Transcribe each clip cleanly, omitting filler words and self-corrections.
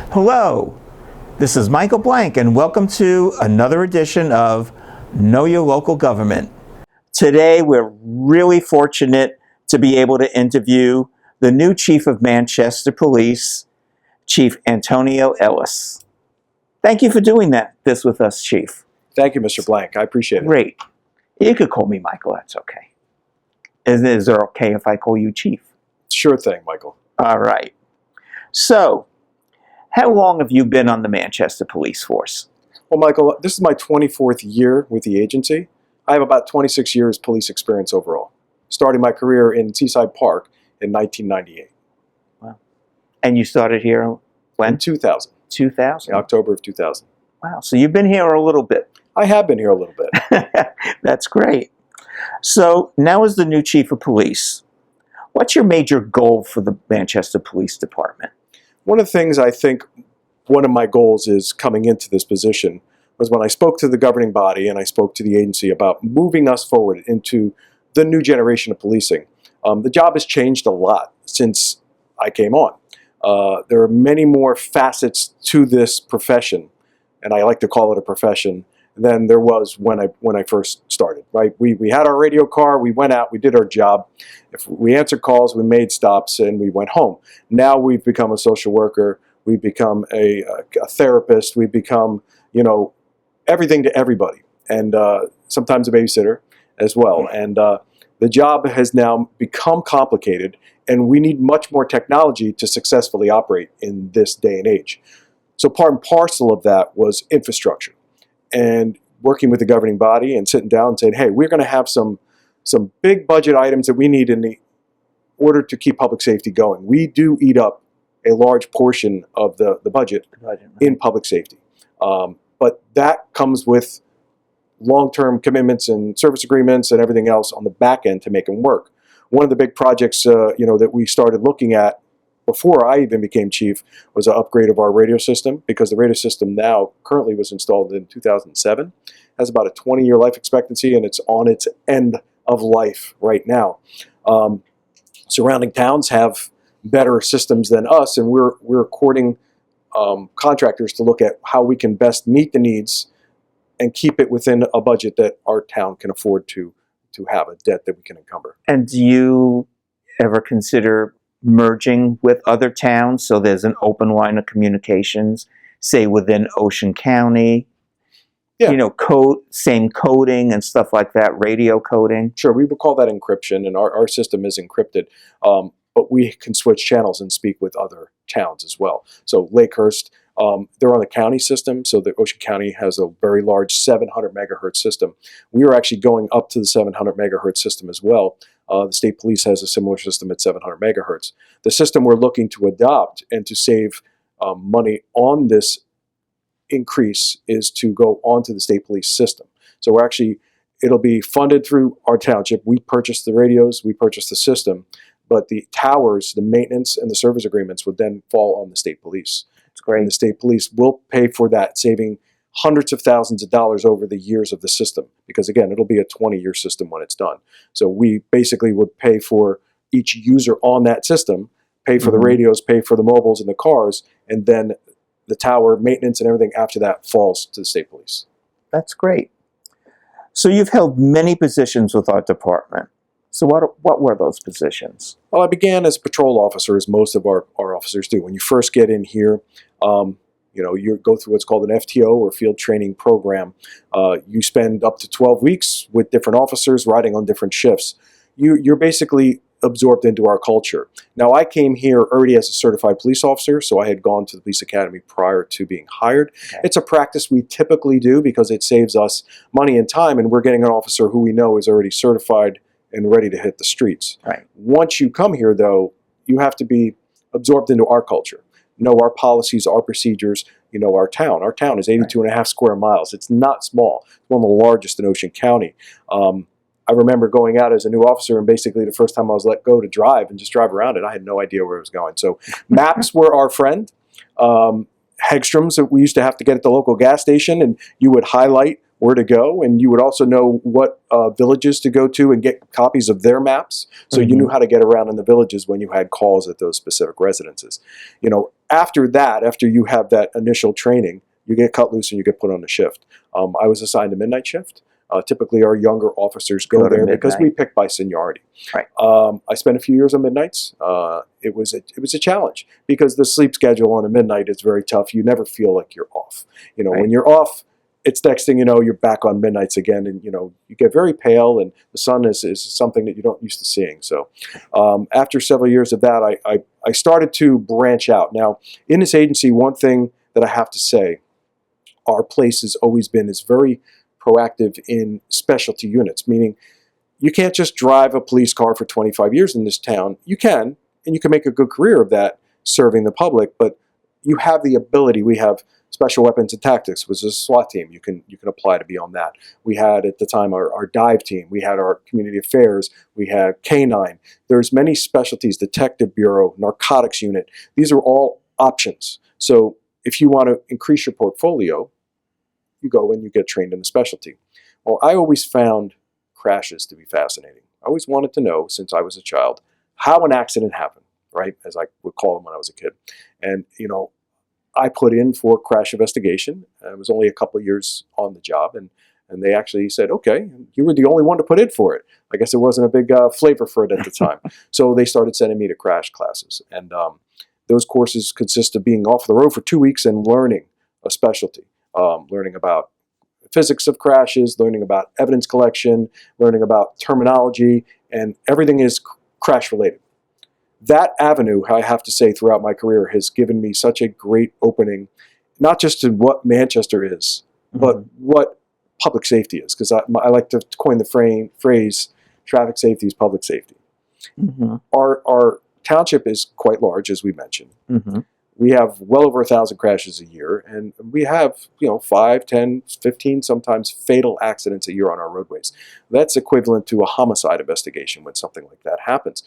Hello, this is Michael Blank and welcome to another edition of Know Your Local Government. Today we're really fortunate to be able to interview the new Chief of Manchester Police, Chief Antonio Ellis. Thank you for doing this with us, Chief. Thank you, Mr. Blank. I appreciate it. Great. You could call me Michael, that's okay. Is it okay if I call you Chief? Sure thing, Michael. All right. So, how long have you been on the Manchester Police Force? Well, Michael, this is my 24th year with the agency. I have about 26 years police experience overall, starting my career in Seaside Park in 1998. Wow. And you started here when? In 2000. 2000? In October of 2000. Wow, so you've been here a little bit. I have been here a little bit. That's great. So, now as the new Chief of Police, what's your major goal for the Manchester Police Department? One of the things I think one of my goals is coming into this position was when I spoke to the governing body and I spoke to the agency about moving us forward into the new generation of policing. The job has changed a lot since I came on. There are many more facets to this profession, and I like to call it a profession, than there was when I first started. Right? We had our radio car, we went out, we did our job. If we answered calls, we made stops, and we went home. Now we've become a social worker, we've become a therapist, we've become, everything to everybody, and sometimes a babysitter as well. And the job has now become complicated, and we need much more technology to successfully operate in this day and age. So part and parcel of that was infrastructure. And working with the governing body and sitting down and saying, hey, we're going to have some big budget items that we need in the order to keep public safety going. We do eat up a large portion of the budget in public safety. But that comes with long-term commitments and service agreements and everything else on the back end to make them work. One of the big projects that we started looking at before I even became chief was an upgrade of our radio system, because the radio system now currently was installed in 2007, has about a 20-year life expectancy, and it's on its end of life right now. Surrounding towns have better systems than us, and we're courting contractors to look at how we can best meet the needs and keep it within a budget that our town can afford to have, a debt that we can encumber. And do you ever consider merging with other towns so there's an open line of communications, say within Ocean County? Yeah. Same coding and stuff like that, radio coding? Sure. We would call that encryption, and our system is encrypted, but we can switch channels and speak with other towns as well. So Lakehurst, they're on the county system, so the Ocean County has a very large 700 megahertz system. We are actually going up to the 700 megahertz system as well. The state police has a similar system at 700 megahertz. The system we're looking to adopt and to save money on this increase is to go onto the state police system. So it'll be funded through our township. We purchase the radios, we purchase the system, but the towers, the maintenance, and the service agreements would then fall on the state police. It's great. And the state police will pay for that, saving hundreds of thousands of dollars over the years of the system, because again, it'll be a 20-year system when it's done. So we basically would pay for each user on that system, pay for the radios, pay for the mobiles and the cars, and then the tower maintenance and everything after that falls to the state police. That's great. So you've held many positions with our department. So what were those positions? Well, I began as a patrol officer, as most of our officers do. When you first get in here, you go through what's called an FTO, or field training program. You spend up to 12 weeks with different officers riding on different shifts. You're basically absorbed into our culture. Now, I came here already as a certified police officer, so I had gone to the police academy prior to being hired. Okay. It's a practice we typically do because it saves us money and time, and we're getting an officer who we know is already certified and ready to hit the streets. Right. Once you come here, though, you have to be absorbed into our culture. know our policies, our procedures, our town. Our town is 82 and a half square miles. It's not small. It's one of the largest in Ocean County. I remember going out as a new officer, and basically the first time I was let go to drive and just drive around it, I had no idea where it was going. So maps were our friend. Hegstroms that we used to have to get at the local gas station, and you would highlight where to go, and you would also know what villages to go to and get copies of their maps, so you knew how to get around in the villages when you had calls at those specific residences. After that, after you have that initial training, you get cut loose and you get put on a shift. I was assigned a midnight shift. Typically, our younger officers go there because we pick by seniority. Right. I spent a few years on midnights. It was a challenge because the sleep schedule on a midnight is very tough. You never feel like you're off. When you're off, it's next thing you know, you're back on midnights again, and you get very pale, and the sun is something that you don't used to seeing. So after several years of that, I started to branch out. Now, in this agency, one thing that I have to say, our place has always been is very proactive in specialty units, meaning you can't just drive a police car for 25 years in this town. You can, and you can make a good career of that serving the public, but you have the ability. We have Special Weapons and Tactics, which is a SWAT team. You can apply to be on that. We had at the time our dive team. We had our community affairs. We had K9. There's many specialties, Detective Bureau, Narcotics Unit. These are all options. So if you want to increase your portfolio, you go and you get trained in a specialty. Well, I always found crashes to be fascinating. I always wanted to know, since I was a child, how an accident happened, right? As I would call them when I was a kid. And, I put in for crash investigation. I was only a couple of years on the job, and they actually said, okay, you were the only one to put in for it. I guess there wasn't a big flavor for it at the time. So they started sending me to crash classes. And those courses consist of being off the road for 2 weeks and learning a specialty, learning about physics of crashes, learning about evidence collection, learning about terminology, and everything is crash related. That avenue, I have to say, throughout my career has given me such a great opening, not just to what Manchester is, but what public safety is, because I like to coin the phrase, traffic safety is public safety. Our township is quite large, as we mentioned. We have well over 1,000 crashes a year, and we have 5, 10, 15, sometimes fatal accidents a year on our roadways. That's equivalent to a homicide investigation when something like that happens.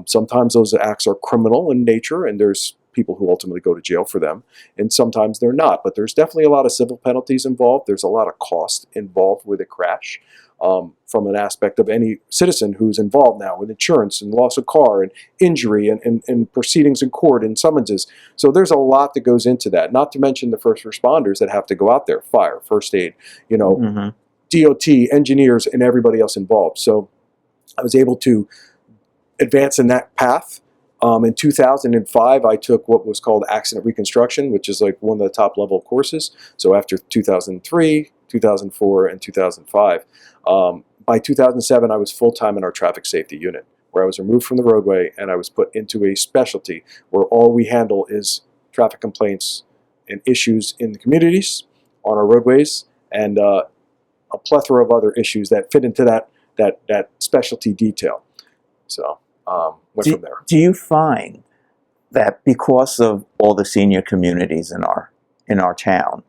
Sometimes those acts are criminal in nature, and there's people who ultimately go to jail for them, and sometimes they're not. But there's definitely a lot of civil penalties involved. There's a lot of cost involved with a crash. From an aspect of any citizen who's involved now with insurance and loss of car and injury and proceedings in court and summonses. So there's a lot that goes into that, not to mention the first responders that have to go out there, fire, first aid, DOT, engineers, and everybody else involved. So I was able to advance in that path. In 2005, I took what was called accident reconstruction, which is like one of the top level courses. So after 2003, 2004, and 2005. By 2007, I was full-time in our traffic safety unit, where I was removed from the roadway and I was put into a specialty where all we handle is traffic complaints and issues in the communities, on our roadways, and a plethora of other issues that fit into that specialty detail. So went from there. Do you find that because of all the senior communities in our town,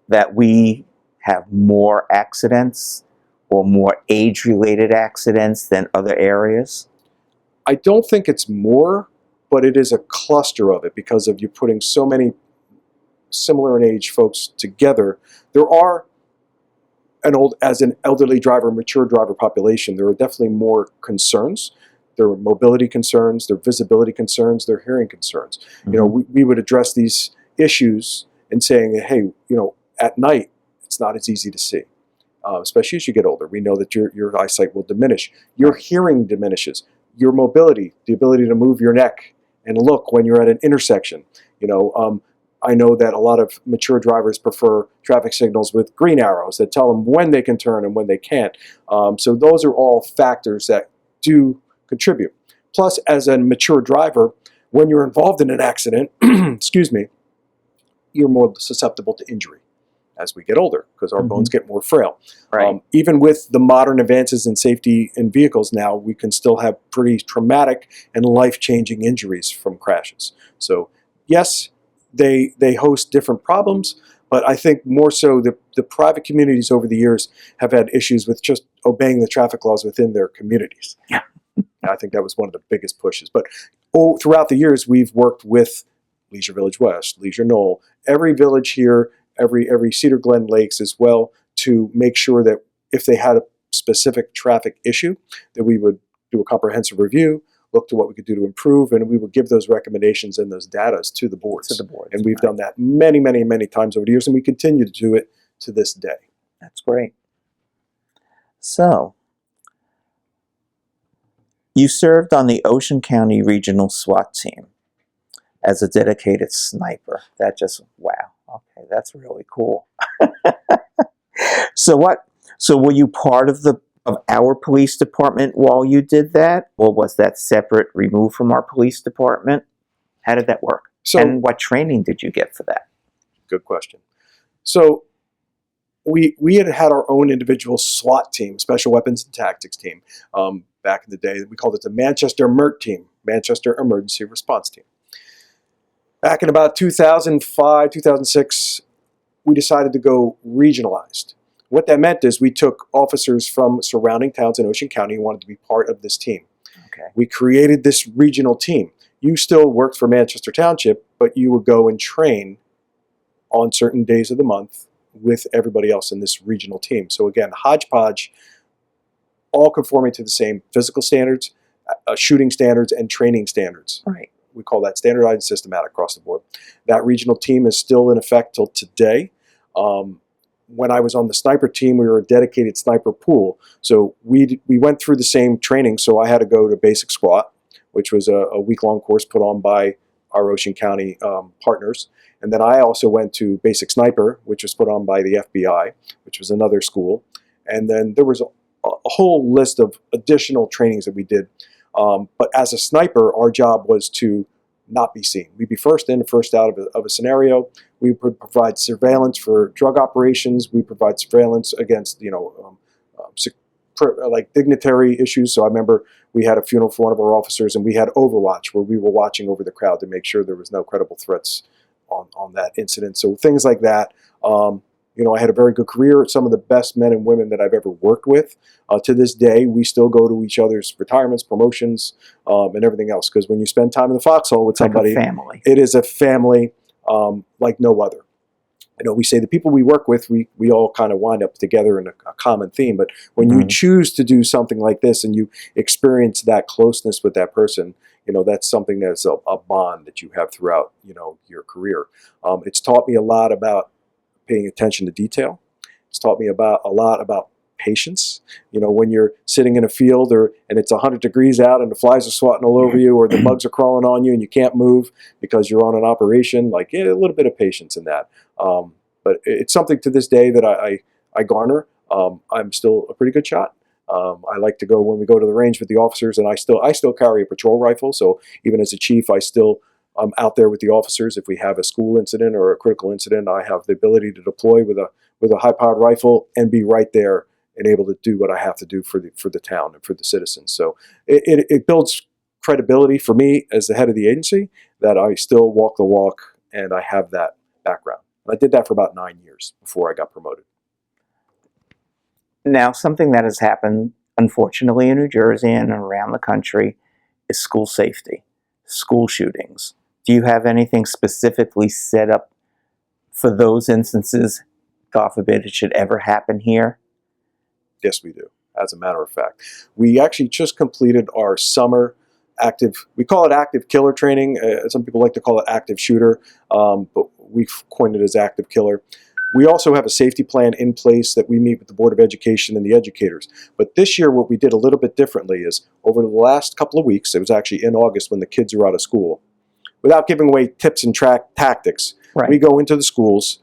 that we have more accidents or more age-related accidents than other areas? I don't think it's more, but it is a cluster of it because of you putting so many similar in age folks together. There are, as an elderly driver, mature driver population, there are definitely more concerns. There are mobility concerns, there are visibility concerns, there are hearing concerns. We would address these issues in saying, hey, at night, it's not as easy to see. Especially as you get older. We know that your eyesight will diminish. Your hearing diminishes. Your mobility, the ability to move your neck and look when you're at an intersection. I know that a lot of mature drivers prefer traffic signals with green arrows that tell them when they can turn and when they can't. So those are all factors that do contribute. Plus, as a mature driver, when you're involved in an accident, excuse me, you're more susceptible to injury as we get older, because our bones get more frail. Right. Even with the modern advances in safety in vehicles now, we can still have pretty traumatic and life-changing injuries from crashes. So yes, they host different problems, but I think more so the private communities over the years have had issues with just obeying the traffic laws within their communities. Yeah. I think that was one of the biggest pushes. But throughout the years, we've worked with Leisure Village West, Leisure Knoll, every village here, every Cedar Glen Lakes as well, to make sure that if they had a specific traffic issue, that we would do a comprehensive review, look to what we could do to improve, and we would give those recommendations and those data to the boards. And we've done that many, many, many times over the years, and we continue to do it to this day. That's great. So, you served on the Ocean County Regional SWAT team as a dedicated sniper. That just, wow. Okay, that's really cool. So were you part of our police department while you did that? Or was that separate, removed from our police department? How did that work? And what training did you get for that? Good question. So we had our own individual SWAT team, Special Weapons and Tactics team. Back in the day, we called it the Manchester MERT team, Manchester Emergency Response Team. Back in about 2005, 2006, we decided to go regionalized. What that meant is we took officers from surrounding towns in Ocean County who wanted to be part of this team. Okay. We created this regional team. You still worked for Manchester Township, but you would go and train on certain days of the month with everybody else in this regional team. So again, hodgepodge, all conforming to the same physical standards, shooting standards, and training standards. Right. We call that standardized and systematic across the board. That regional team is still in effect till today. When I was on the sniper team, we were a dedicated sniper pool. So we went through the same training. So I had to go to basic SWAT, which was a week-long course put on by our Ocean County partners. And then I also went to basic sniper, which was put on by the FBI, which was another school. And then there was a whole list of additional trainings that we did. But as a sniper, our job was to not be seen. We'd be first in, first out of a scenario. We would provide surveillance for drug operations. We provide surveillance against, like dignitary issues. So I remember we had a funeral for one of our officers, and we had overwatch where we were watching over the crowd to make sure there was no credible threats on that incident. So things like that. I had a very good career. Some of the best men and women that I've ever worked with. To this day, we still go to each other's retirements, promotions, and everything else. Because when you spend time in the foxhole with somebody, like a family. It is a family like no other. We say the people we work with, we all kind of wind up together in a common theme. But when you choose to do something like this and you experience that closeness with that person, that's something that's a bond that you have throughout, your career. It's taught me a lot about paying attention to detail. It's taught me a lot about patience. When you're sitting in a field and it's 100 degrees out and the flies are swatting all over you, or the bugs are crawling on you and you can't move because you're on an operation, a little bit of patience in that. But it's something to this day that I garner. I'm still a pretty good shot. I like to go when we go to the range with the officers, and I still carry a patrol rifle. So even as a chief, I'm out there with the officers. If we have a school incident or a critical incident, I have the ability to deploy with a high-powered rifle and be right there and able to do what I have to do for the town and for the citizens. So it builds credibility for me as the head of the agency that I still walk the walk and I have that background. And I did that for about 9 years before I got promoted. Now, something that has happened, unfortunately, in New Jersey and around the country is school safety, school shootings. Do you have anything specifically set up for those instances? God forbid it should ever happen here. Yes, we do, as a matter of fact. We actually just completed our summer we call it active killer training. Some people like to call it active shooter, but we've coined it as active killer. We also have a safety plan in place that we meet with the Board of Education and the educators. But this year, what we did a little bit differently is over the last couple of weeks, it was actually in August when the kids were out of school, without giving away tips and tactics, we go into the schools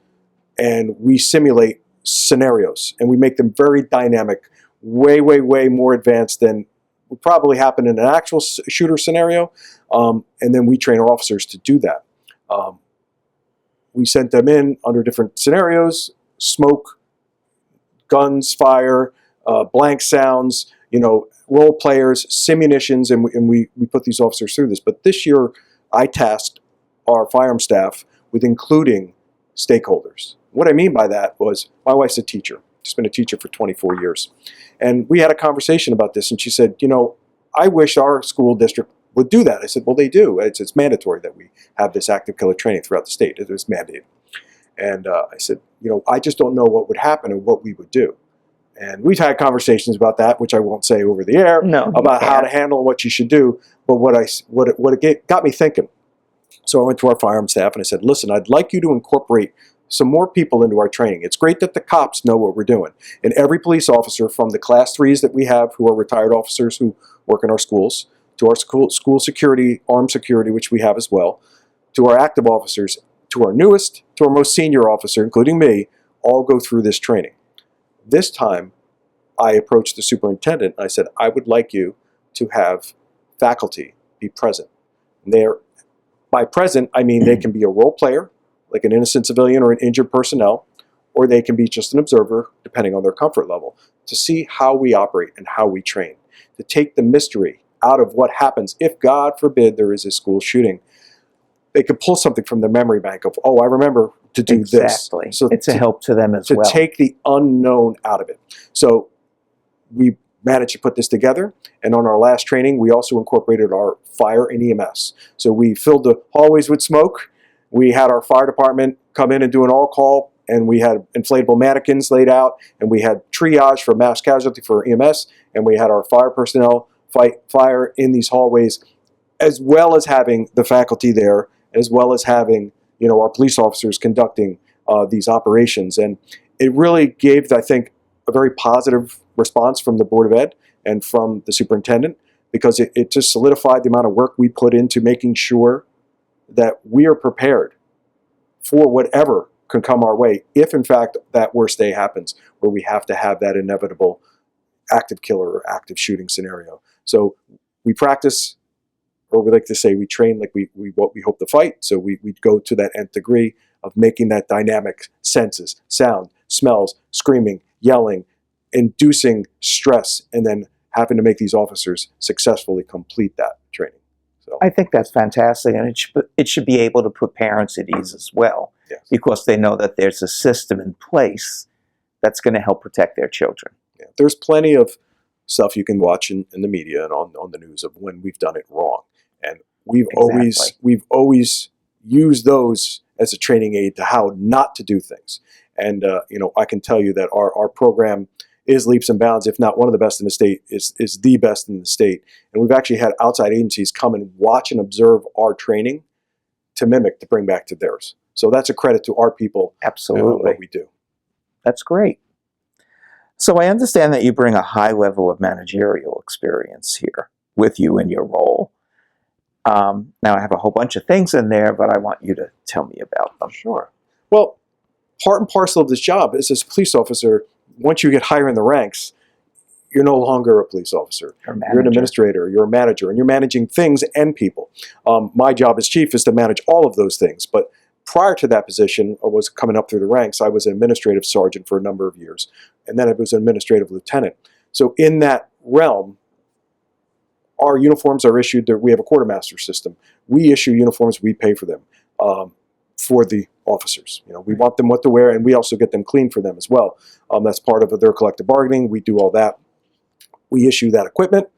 and we simulate scenarios, and we make them very dynamic, way, way, way more advanced than would probably happen in an actual shooter scenario. And then we train our officers to do that. We sent them in under different scenarios: smoke, guns, fire, blank sounds, role players, simunitions, and we put these officers through this. But this year, I tasked our firearm staff with including stakeholders. What I mean by that was, my wife's a teacher. She's been a teacher for 24 years. And we had a conversation about this, and she said, you know, I wish our school district would do that. I said, well, they do. It's mandatory that we have this active killer training throughout the state. It is mandated. And I said, you know, I just don't know what would happen and what we would do. And we've had conversations about that, which I won't say over the air, about how to handle what you should do. But what it got me thinking. So I went to our firearms staff and I said, listen, I'd like you to incorporate some more people into our training. It's great that the cops know what we're doing. And every police officer, from the class 3s that we have who are retired officers who work in our schools, to our school security, armed security, which we have as well, to our active officers, to our newest, to our most senior officer, including me, all go through this training. This time, I approached the superintendent and I said, I would like you to have faculty be present. By present, I mean they can be a role player, like an innocent civilian or an injured personnel, or they can be just an observer, depending on their comfort level, to see how we operate and how we train, to take the mystery out of what happens if, God forbid, there is a school shooting. They could pull something from the memory bank of, oh, I remember to do this. So it's a help to them as well. To take the unknown out of it. So we managed to put this together, and on our last training, we also incorporated our fire and EMS. So we filled the hallways with smoke. We had our fire department come in and do an all-call, and we had inflatable mannequins laid out, and we had triage for mass casualty for EMS, and we had our fire personnel fight fire in these hallways, as well as having the faculty there, as well as having, you know, our police officers conducting these operations. And it really gave, I think, a very positive response from the Board of Ed and from the superintendent, because it just solidified the amount of work we put into making sure that we are prepared for whatever can come our way, if in fact that worst day happens, where we have to have that inevitable active killer or active shooting scenario. So we practice, or we like to say we train like we hope to fight. So we go to that nth degree of making that dynamic senses, sound, smells, screaming, yelling, inducing stress, and then having to make these officers successfully complete that training. So I think that's fantastic, and it should be able to put parents at ease as well, yes, because they know that there's a system in place that's going to help protect their children. Yeah. There's plenty of stuff you can watch in the media and on the news of when we've done it wrong, and we've always used those as a training aid to how not to do things. And you know, I can tell you that our program is leaps and bounds, if not one of the best in the state, is the best in the state. And we've actually had outside agencies come and watch and observe our training to mimic, to bring back to theirs. So that's a credit to our people. Absolutely. And what we do. That's great. So I understand that you bring a high level of managerial experience here with you in your role. Now I have a whole bunch of things in there, but I want you to tell me about them. Sure. Well, part and parcel of this job is, as a police officer, once you get higher in the ranks, you're no longer a police officer. You're an administrator, you're a manager, and you're managing things and people. My job as chief is to manage all of those things. But prior to that position, I was coming up through the ranks, I was an administrative sergeant for a number of years. And then I was an administrative lieutenant. So in that realm, our uniforms are issued, we have a quartermaster system. We issue uniforms, we pay for them. For the officers. You know, we want them what to wear, and we also get them clean for them as well. That's part of their collective bargaining. We do all that. We issue that equipment.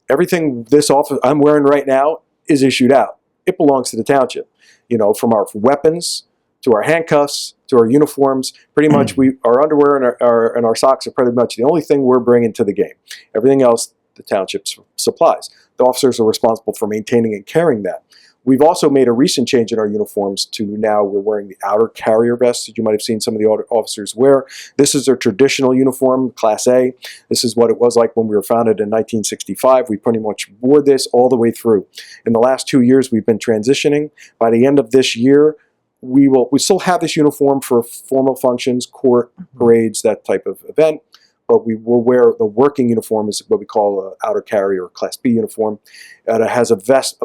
Everything this office I'm wearing right now is issued out. It belongs to the township. You know, from our weapons to our handcuffs to our uniforms, pretty much our underwear and our socks are pretty much the only thing we're bringing to the game. Everything else the township supplies. The officers are responsible for maintaining and carrying that. We've also made a recent change in our uniforms to now we're wearing the outer carrier vests that you might have seen some of the officers wear. This is their traditional uniform, Class A. This is what it was like when we were founded in 1965. We pretty much wore this all the way through. In the last 2 years, we've been transitioning. By the end of this year, we still have this uniform for formal functions, court, parades, that type of event. But we will wear the working uniform, is what we call an outer carrier or Class B uniform. And it has a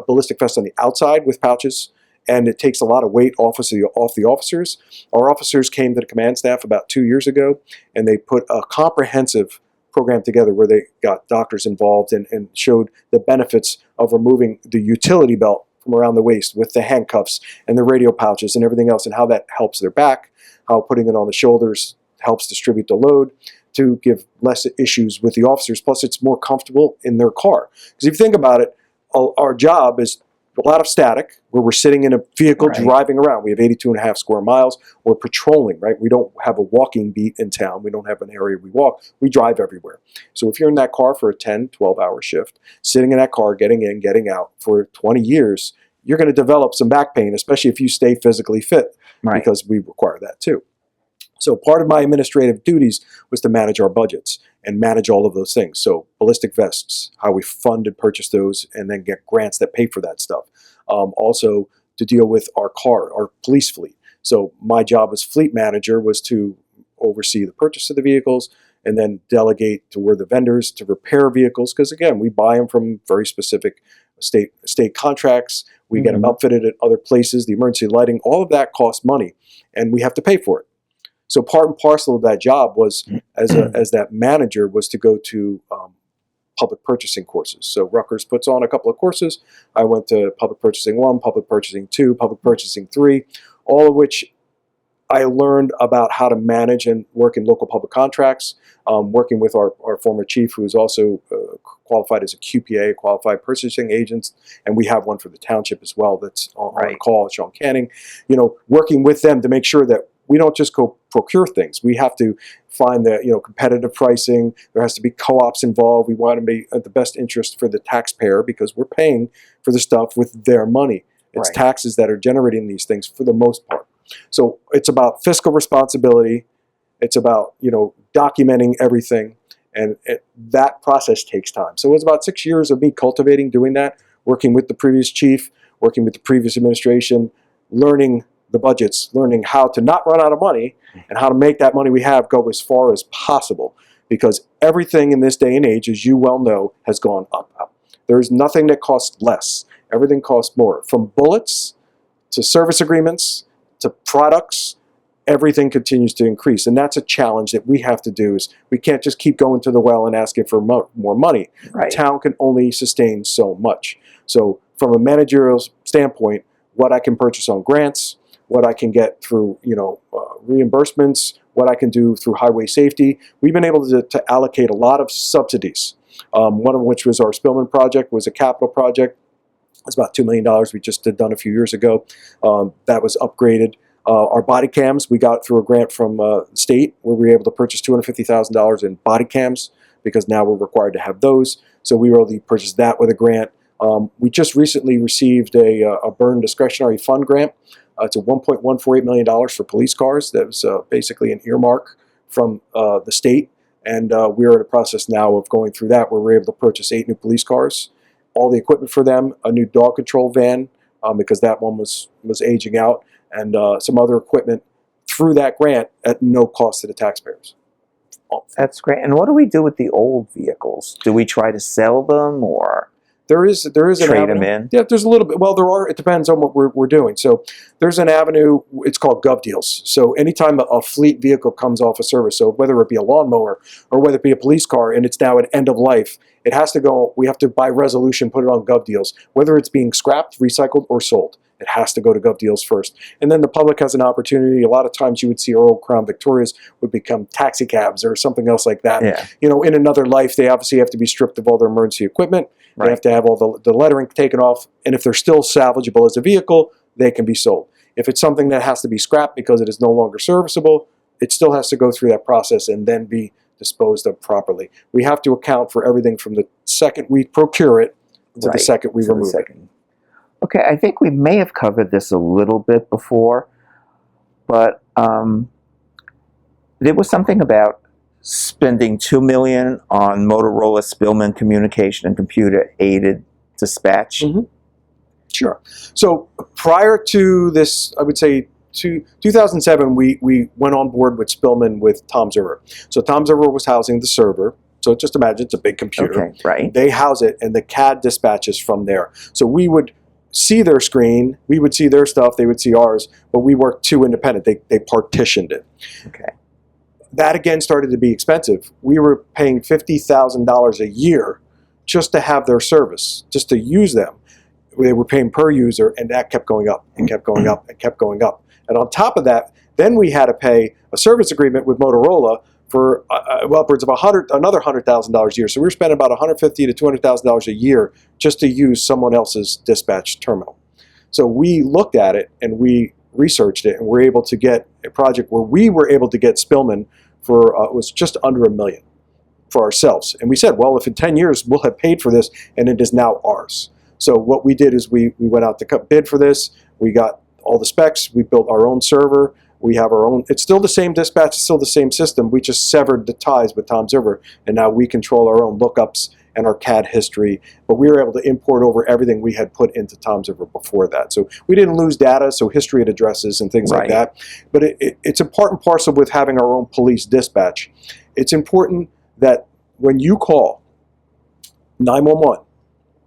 ballistic vest on the outside with pouches, and it takes a lot of weight off the officers. Our officers came to the command staff about 2 years ago, and they put a comprehensive program together where they got doctors involved and showed the benefits of removing the utility belt from around the waist with the handcuffs and the radio pouches and everything else, and how that helps their back, how putting it on the shoulders helps distribute the load to give less issues with the officers. Plus, it's more comfortable in their car. Because if you think about it, our job is a lot of static, where we're sitting in a vehicle driving around. We have 82.5 square miles. We're patrolling, right? We don't have a walking beat in town. We don't have an area we walk. We drive everywhere. So if you're in that car for a 10, 12-hour shift, sitting in that car, getting in, getting out for 20 years, you're going to develop some back pain, especially if you stay physically fit, because we require that too. So part of my administrative duties was to manage our budgets and manage all of those things. So ballistic vests, how we fund and purchase those, and then get grants that pay for that stuff. Also to deal with our police fleet. So my job as fleet manager was to oversee the purchase of the vehicles and then delegate to where the vendors to repair vehicles. Because again, we buy them from very specific state contracts. We get them outfitted at other places. The emergency lighting, all of that costs money, and we have to pay for it. So part and parcel of that job was, as that manager, was to go to public purchasing courses. So Rutgers puts on a couple of courses. I went to public purchasing 1, public purchasing 2, public purchasing 3, all of which I learned about how to manage and work in local public contracts, working with our former chief, who is also qualified as a QPA, qualified purchasing agent, and we have one for the township as well that's on call, Sean Canning. Working with them to make sure that we don't just go procure things. We have to find the competitive pricing. There has to be co-ops involved. We want to be at the best interest for the taxpayer, because we're paying for the stuff with their money. It's taxes that are generating these things for the most part. So it's about fiscal responsibility. It's about documenting everything, and that process takes time. So it was about 6 years of me cultivating, doing that, working with the previous chief, working with the previous administration, learning the budgets, learning how to not run out of money and how to make that money we have go as far as possible. Because everything in this day and age, as you well know, has gone up. There's nothing that costs less. Everything costs more. From bullets to service agreements to products, everything continues to increase. And that's a challenge that we have to do. Is we can't just keep going to the well and asking for more money. The town can only sustain so much. So from a managerial standpoint, what I can purchase on grants, what I can get through reimbursements, what I can do through highway safety. We've been able to allocate a lot of subsidies, one of which was our Spillman project, was a capital project. It's about $2 million we just done a few years ago. That was upgraded. Our body cams, we got through a grant from the state, where we were able to purchase $250,000 in body cams, because now we're required to have those. So we were able to purchase that with a grant. We just recently received a burn discretionary fund grant. It's a $1.148 million for police cars. That was basically an earmark from the state. And we're in the process now of going through that, where we're able to purchase 8 new police cars, all the equipment for them, a new dog control van, because that one was aging out, and some other equipment through that grant at no cost to the taxpayers. That's great. And what do we do with the old vehicles? Do we try to sell them, or there is an trade avenue. them in? Yeah, there's a little bit. Well, there are. It depends on what we're doing. So there's an avenue. It's called Gov Deals. So anytime a fleet vehicle comes off of service, so whether it be a lawnmower or whether it be a police car, and it's now at end of life, it has to go. We have to, by resolution, put it on Gov Deals, whether it's being scrapped, recycled, or sold. It has to go to Gov Deals first. And then the public has an opportunity. A lot of times you would see our old Crown Victorias would become taxi cabs or something else like that. Yeah. In another life, they obviously have to be stripped of all their emergency equipment. They have to have all the lettering taken off. And if they're still salvageable as a vehicle, they can be sold. If it's something that has to be scrapped because it is no longer serviceable, it still has to go through that process and then be disposed of properly. We have to account for everything from the second we procure it to the second we remove it. Okay, I think we may have covered this a little bit before, but there was something about spending $2 million on Motorola Spillman communication and computer-aided dispatch. Sure. So prior to this, I would say 2007, we went on board with Spillman with Tom Server. So Tom Server was housing the server. So just imagine it's a big computer. Okay, right. They house it, and the CAD dispatches from there. So we would see their screen, we would see their stuff, they would see ours, but we worked two independent. They partitioned it. Okay. That again started to be expensive. We were paying $50,000 a year just to have their service, just to use them. they were paying per user, and that kept going up and kept going up and kept going up. And on top of that, then we had to pay a service agreement with Motorola for upwards of another $100,000 a year. So we were spending about $150,000 to $200,000 a year just to use someone else's dispatch terminal. So we looked at it and we researched it, and were able to get a project where we were able to get Spillman for it was just under $1 million for ourselves. And we said, well, if in 10 years we'll have paid for this, and it is now ours. So what we did is we went out to bid for this. We got all the specs. We built our own server. We have our own. It's still the same dispatch. It's still the same system. We just severed the ties with Tom's River, and now we control our own lookups and our CAD history. But we were able to import over everything we had put into Tom's River before that. So we didn't lose data, so history and addresses and things like that. But it's a part and parcel with having our own police dispatch. It's important that when you call 911,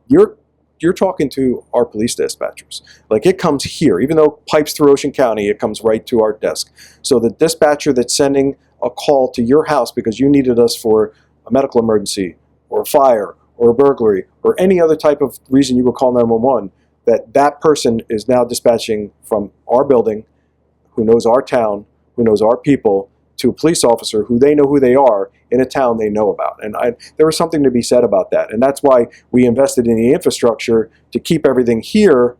you're talking to our police dispatchers. Like, it comes here, even though it pipes through Ocean County, it comes right to our desk. So the dispatcher that's sending a call to your house because you needed us for a medical emergency or a fire or a burglary or any other type of reason you would call 911, that person is now dispatching from our building, who knows our town, who knows our people, to a police officer who they know who they are in a town they know about. And there was something to be said about that. And that's why we invested in the infrastructure to keep everything here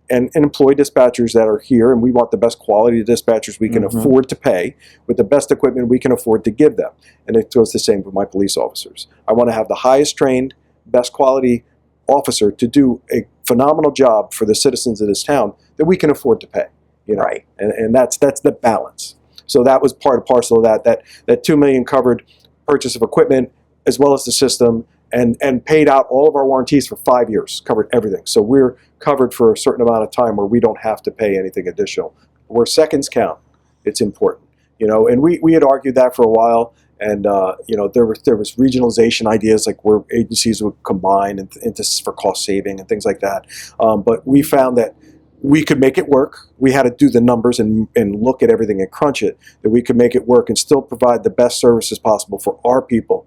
and employ dispatchers that are here. And we want the best quality dispatchers we can afford to pay with the best equipment we can afford to give them. And it goes the same for my police officers. I want to have the highest trained, best quality officer to do a phenomenal job for the citizens of this town that we can afford to pay. You know? Right. And that's the balance. So that was part and parcel of that $2 million covered purchase of equipment as well as the system, and paid out all of our warranties for 5 years, covered everything. So we're covered for a certain amount of time where we don't have to pay anything additional. Where seconds count, it's important. You know, and we had argued that for a while, and you know, there was regionalization ideas, like where agencies would combine into for cost saving and things like that. But we found that we could make it work. We had to do the numbers and look at everything and crunch it, that we could make it work and still provide the best services possible for our people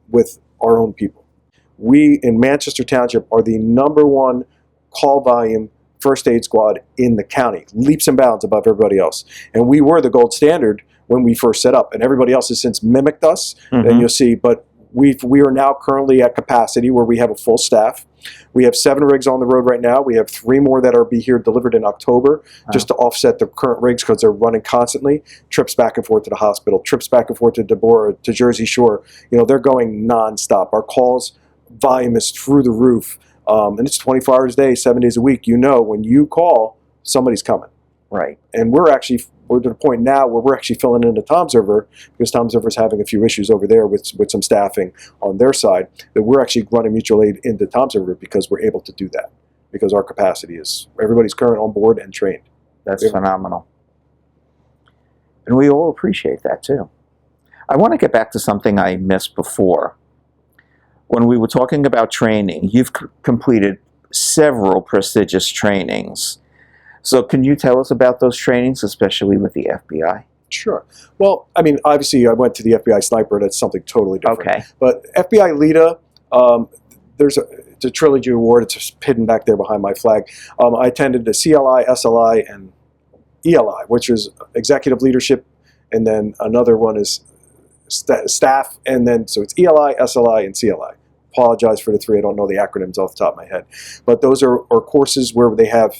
with our own people. We in Manchester Township are the #1 call volume first aid squad in the county, leaps and bounds above everybody else. And we were the gold standard when we first set up, and everybody else has since mimicked us, and you'll see. But we are now currently at capacity where we have a full staff. We have 7 rigs on the road right now. We have 3 more that are be here delivered in October, just to offset the current rigs because they're running constantly. Trips back and forth to the hospital, trips back and forth to Deborah, to Jersey Shore. You know, they're going nonstop. Our calls volume is through the roof, and it's 24 hours a day, 7 days a week. You know, when you call, somebody's coming. Right. And we're to the point now where we're actually filling into Tom's River, because Tom's River is having a few issues over there with some staffing on their side, that we're actually running mutual aid into Tom's River because we're able to do that, because our capacity is, everybody's current on board and trained. That's phenomenal. And we all appreciate that too. I want to get back to something I missed before. When we were talking about training, you've completed several prestigious trainings. So can you tell us about those trainings, especially with the FBI? Sure. Well, I mean, obviously I went to the FBI Sniper. That's something totally different. Okay. But FBI LEDA, it's a trilogy award. It's just hidden back there behind my flag. I attended the CLI, SLI, and ELI, which is executive leadership, and then another one is staff, and then so it's ELI, SLI, and CLI. Apologize for the 3. I don't know the acronyms off the top of my head. But those are courses where they have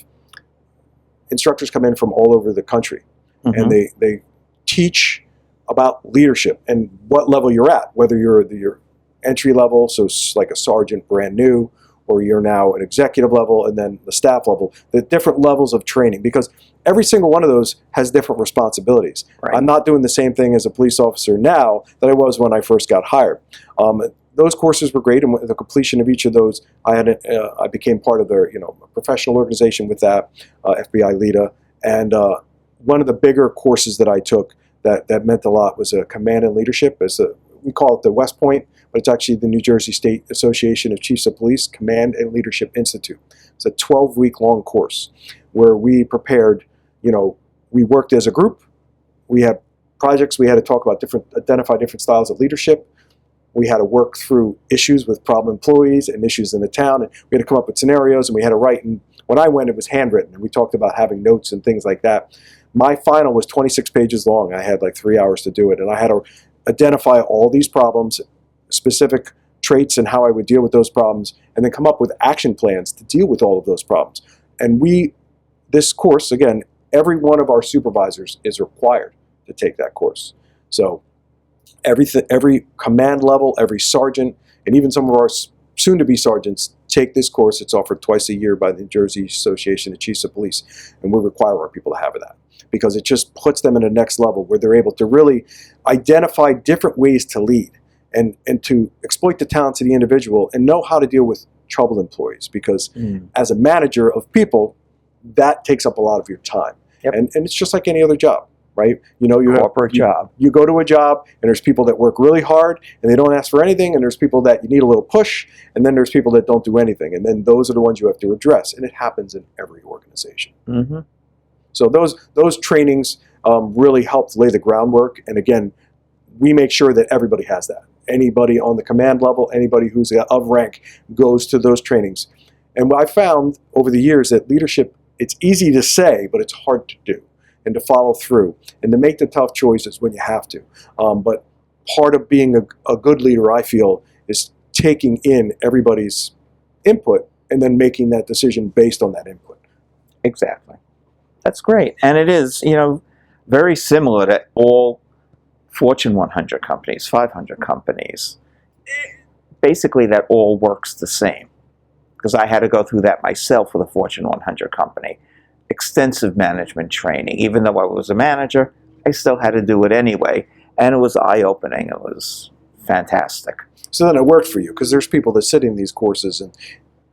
instructors come in from all over the country, and they teach about leadership and what level you're at, whether you're entry level, so like a sergeant brand new, or you're now an executive level, and then the staff level, the different levels of training, because every single one of those has different responsibilities. Right. I'm not doing the same thing as a police officer now that I was when I first got hired. Those courses were great, and with the completion of each of those, I became part of their professional organization with that, FBI LEDA. And one of the bigger courses that I took that meant a lot was a command and leadership. We call it the West Point, but it's actually the New Jersey State Association of Chiefs of Police Command and Leadership Institute. It's a 12-week long course where we prepared, we worked as a group. We had projects. We had to talk about identify different styles of leadership. We had to work through issues with problem employees and issues in the town, and we had to come up with scenarios, and we had to write. And when I went, it was handwritten, and we talked about having notes and things like that. My final was 26 pages long. I had like 3 hours to do it, and I had to identify all these problems, specific traits and how I would deal with those problems, and then come up with action plans to deal with all of those problems. And this course, again, every one of our supervisors is required to take that course. So every command level, every sergeant, and even some of our soon-to-be sergeants take this course. It's offered twice a year by the New Jersey Association of Chiefs of Police, and we require our people to have that because it just puts them in a next level where they're able to really identify different ways to lead and to exploit the talents of the individual and know how to deal with troubled employees, because as a manager of people, that takes up a lot of your time. Yep. And it's just like any other job, right? You know, job. You go to a job, and there's people that work really hard, and they don't ask for anything, and there's people that you need a little push, and then there's people that don't do anything, and then those are the ones you have to address, and it happens in every organization. Mm-hmm. So those trainings really helped lay the groundwork, and again, we make sure that everybody has that. Anybody on the command level, anybody who's of rank goes to those trainings. And what I found over the years that leadership, it's easy to say, but it's hard to do and to follow through and to make the tough choices when you have to. But part of being a good leader, I feel, is taking in everybody's input and then making that decision based on that input. Exactly. That's great. And it is, very similar to all Fortune 100 companies, 500 companies. Basically, that all works the same, because I had to go through that myself with a Fortune 100 company. Extensive management training. Even though I was a manager, I still had to do it anyway, and it was eye-opening. It was fantastic. So then it worked for you, because there's people that sit in these courses and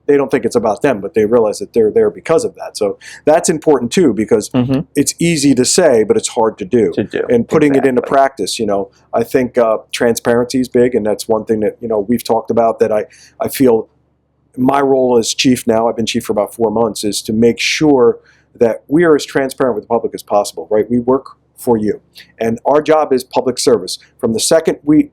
they don't think it's about them, but they realize that they're there because of that. So that's important too, because it's easy to say, but it's hard to do. And putting it into practice, I think transparency is big, and that's one thing that, we've talked about that I feel my role as chief now, I've been chief for about 4 months, is to make sure that we are as transparent with the public as possible, right? We work for you. And our job is public service. From the second we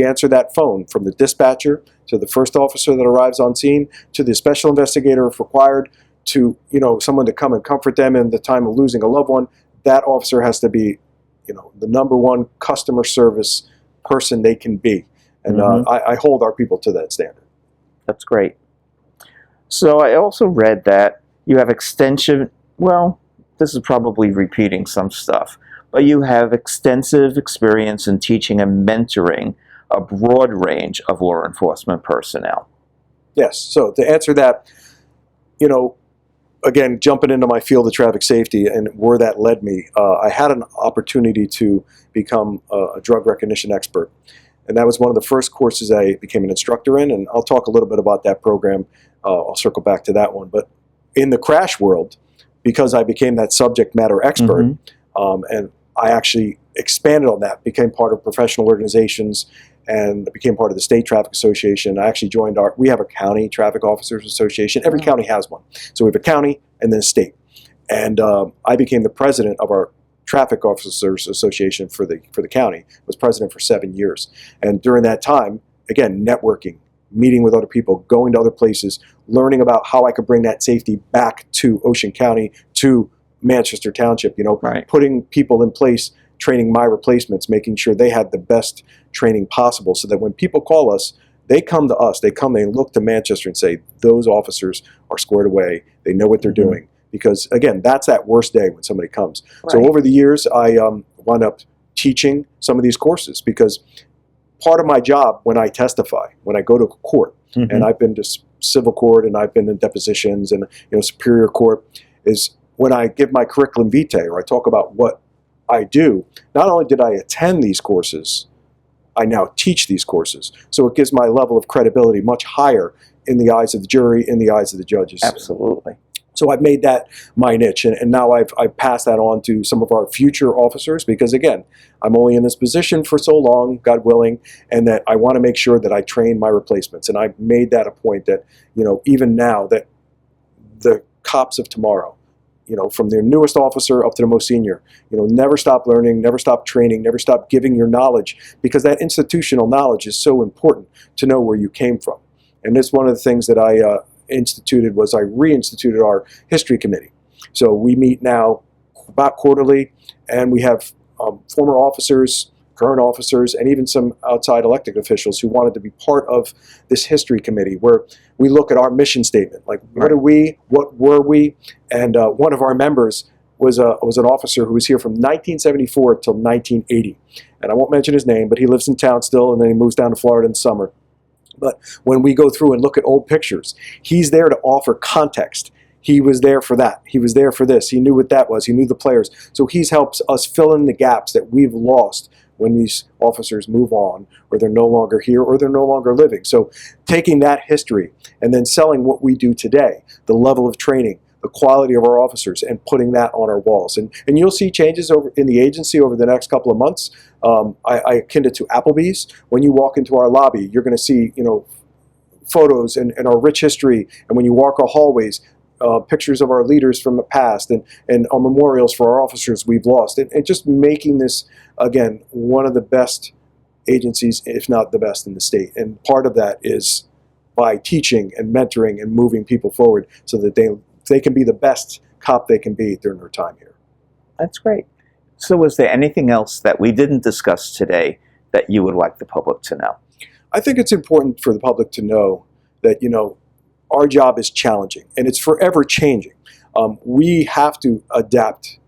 answer that phone, from the dispatcher to the first officer that arrives on scene to the special investigator if required, to someone to come and comfort them in the time of losing a loved one, that officer has to be the number one customer service person they can be. And I hold our people to that standard. That's great. So I also read that you have extensive, well, this is probably repeating some stuff, but you have extensive experience in teaching and mentoring a broad range of law enforcement personnel. Yes. So to answer that, again, jumping into my field of traffic safety and where that led me, I had an opportunity to become a drug recognition expert. And that was one of the first courses I became an instructor in, and I'll talk a little bit about that program. I'll circle back to that one. But in the crash world, because I became that subject matter expert, and I actually expanded on that, became part of professional organizations, and became part of the State Traffic Association. I actually joined we have a county traffic officers association. Every county has one. So we have a county and then a state. And I became the president of our Traffic Officers Association for the county. Was president for 7 years. And during that time, again, networking, meeting with other people, going to other places, learning about how I could bring that safety back to Ocean County, to Manchester Township, putting people in place, training my replacements, making sure they had the best training possible so that when people call us, they come to us, they look to Manchester and say, those officers are squared away, they know what they're doing. Because again, that's that worst day when somebody comes. Right. So over the years, I wound up teaching some of these courses, because part of my job when I testify, when I go to court, and I've been to civil court and I've been in depositions and superior court, is when I give my curriculum vitae, or I talk about what I do, not only did I attend these courses, I now teach these courses. So it gives my level of credibility much higher in the eyes of the jury, in the eyes of the judges. Absolutely. So I've made that my niche, and now I've passed that on to some of our future officers, because again, I'm only in this position for so long, God willing, and that I want to make sure that I train my replacements. And I've made that a point that, even now, that the cops of tomorrow, from their newest officer up to the most senior. Never stop learning, never stop training, never stop giving your knowledge, because that institutional knowledge is so important to know where you came from. And that's one of the things that I instituted. Was I reinstituted our history committee. So we meet now about quarterly, and we have former officers, current officers, and even some outside elected officials who wanted to be part of this history committee, where we look at our mission statement, like what are we, what were we, and one of our members was an officer who was here from 1974 till 1980, and I won't mention his name, but he lives in town still, and then he moves down to Florida in the summer. But when we go through and look at old pictures, he's there to offer context. He was there for that. He was there for this. He knew what that was. He knew the players. So he's helps us fill in the gaps that we've lost when these officers move on, or they're no longer here, or they're no longer living. So taking that history and then selling what we do today, the level of training, the quality of our officers, and putting that on our walls. And you'll see changes over in the agency over the next couple of months. I akin it to Applebee's. When you walk into our lobby, you're going to see photos and our rich history. And when you walk our hallways, pictures of our leaders from the past, and our memorials for our officers we've lost. And just making this, again, one of the best agencies, if not the best in the state. And part of that is by teaching and mentoring and moving people forward so that they can be the best cop they can be during their time here. That's great. So was there anything else that we didn't discuss today that you would like the public to know? I think it's important for the public to know that, our job is challenging, and it's forever changing. We have to adapt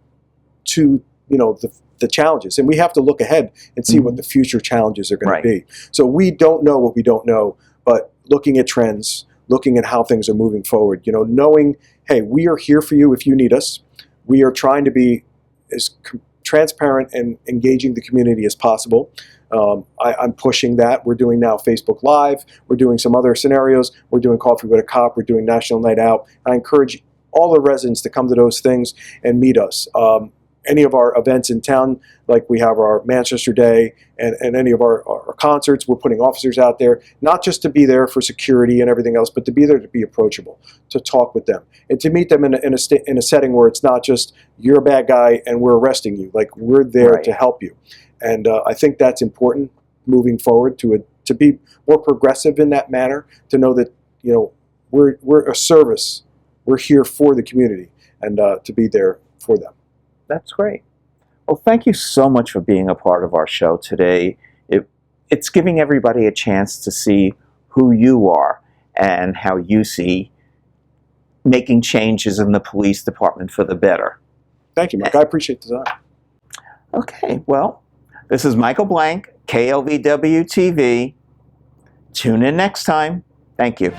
to, the challenges, and we have to look ahead and see what the future challenges are going to be. So we don't know what we don't know, but looking at trends, looking at how things are moving forward, knowing, hey, we are here for you if you need us. We are trying to be as transparent and engaging the community as possible. I'm pushing that. We're doing now Facebook Live. We're doing some other scenarios. We're doing Coffee with a Cop. We're doing National Night Out. I encourage all the residents to come to those things and meet us. Any of our events in town, like we have our Manchester Day and any of our concerts, we're putting officers out there, not just to be there for security and everything else, but to be there to be approachable, to talk with them, and to meet them in a setting where it's not just you're a bad guy and we're arresting you. Like, we're there to help you. And I think that's important moving forward to be more progressive in that manner, to know that we're a service, we're here for the community, and to be there for them. That's great. Well, thank you so much for being a part of our show today. It's giving everybody a chance to see who you are and how you see making changes in the police department for the better. Thank you, Mike. I appreciate the time. Okay, well, this is Michael Blank, KLVW-TV. Tune in next time. Thank you.